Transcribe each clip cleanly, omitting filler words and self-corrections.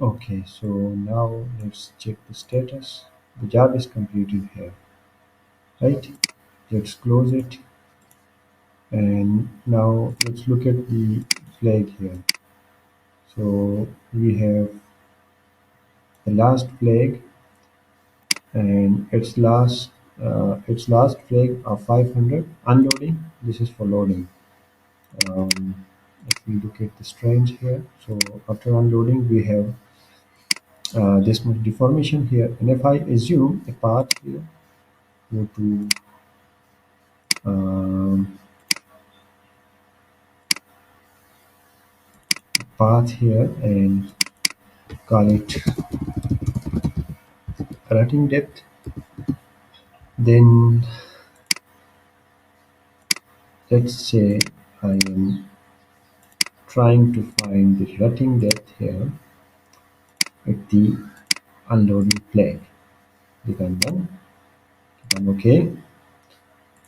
Okay, so now let's check the status. The job is completed here, right? Let's close it, and now let's look at the flag here. So we have the last flag, and its last flag of 500 unloading. This is for loading. Um, if we look at the strange here, so after unloading we have this much deformation here, and if I assume a path here, go to um, path here and call it routing depth, then let's say I am trying to find the routing depth here at the unloading flag. Click on done, click on OK.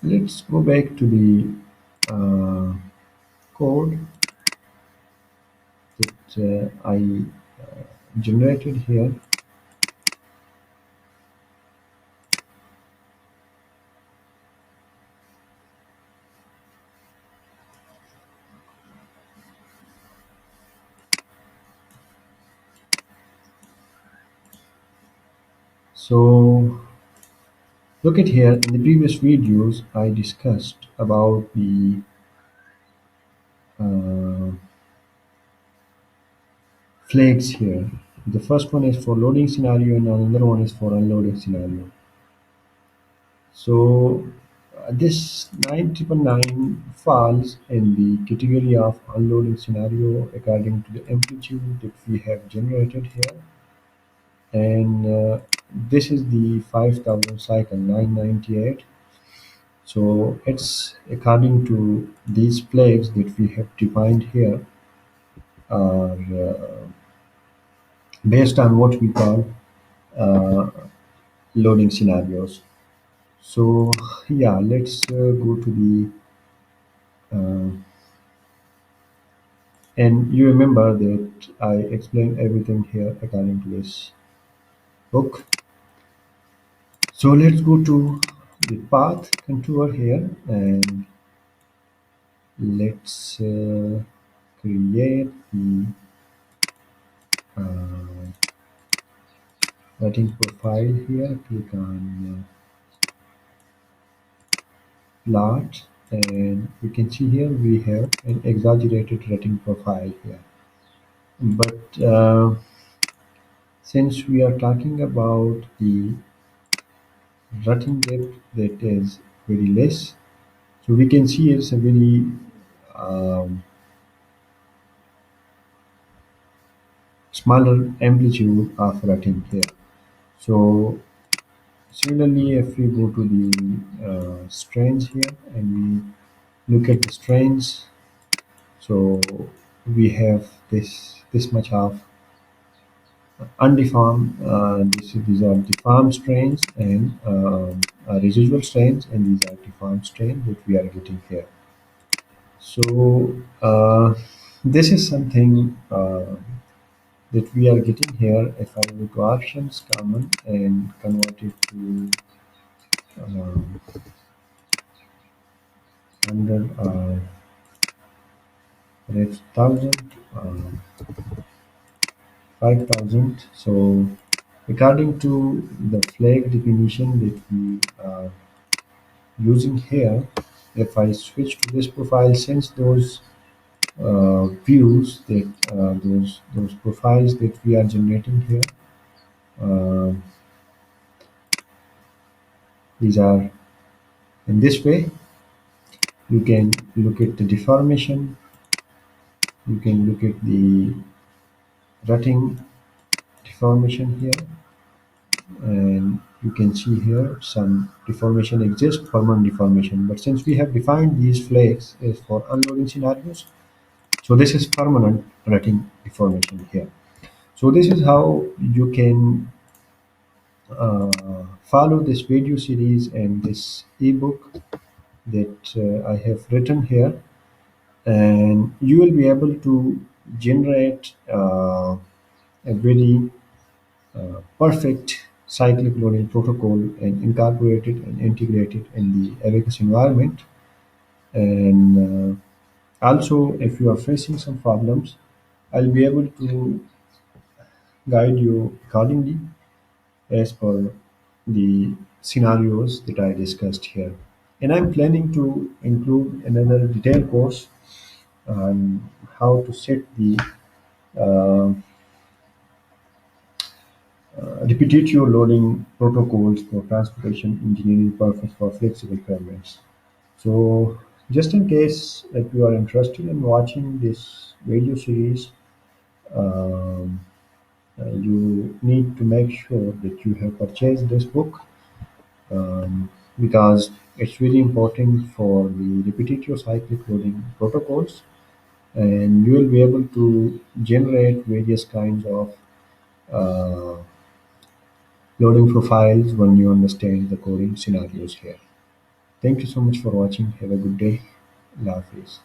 Let's go back to the code that I generated here. So look at here, in the previous videos I discussed about the uh, flags here. The first one is for loading scenario and another one is for unloading scenario. So this 9999 falls in the category of unloading scenario according to the amplitude that we have generated here, and this is the 5000 cycle 998. So it's according to these flags that we have defined here are based on what we call uh, loading scenarios. So yeah, let's go to the and you remember that I explained everything here according to this book. So let's go to the path contour here and let's create the uh, writing profile here. Click on plot, and you can see here we have an exaggerated writing profile here. But since we are talking about the writing depth that is very less, so we can see it's a very um, smaller amplitude of writing here. So similarly, if we go to the strains here and we look at the strains, so we have this much of undeformed. These are deformed strains and residual strains, and these are deformed strains that we are getting here. So this is something that we are getting here. If I go to options, common, and convert it to 100 or 1000, 5000. So according to the flag definition that we are using here, if I switch to this profile, since those views that those profiles that we are generating here, uh, these are in this way. You can look at the deformation, you can look at the rutting deformation here, and you can see here some deformation exists, permanent deformation. But since we have defined these flags as for unloading scenarios, so this is permanent rutting deformation here. So this is how you can follow this video series and this ebook that I have written here, and you will be able to generate a very perfect cyclic loading protocol and incorporate it and integrate it in the ABAQUS environment. And also, if you are facing some problems, I'll be able to guide you accordingly as per the scenarios that I discussed here. And I'm planning to include another detailed course on how to set the uh, repetitive loading protocols for transportation engineering purpose for flexible payments. So, just in case if you are interested in watching this video series, um, you need to make sure that you have purchased this book, because it's really important for the repetitive cyclic loading protocols, and you will be able to generate various kinds of uh, loading profiles when you understand the coding scenarios here. Thank you so much for watching. Have a good day. Allah Hafiz.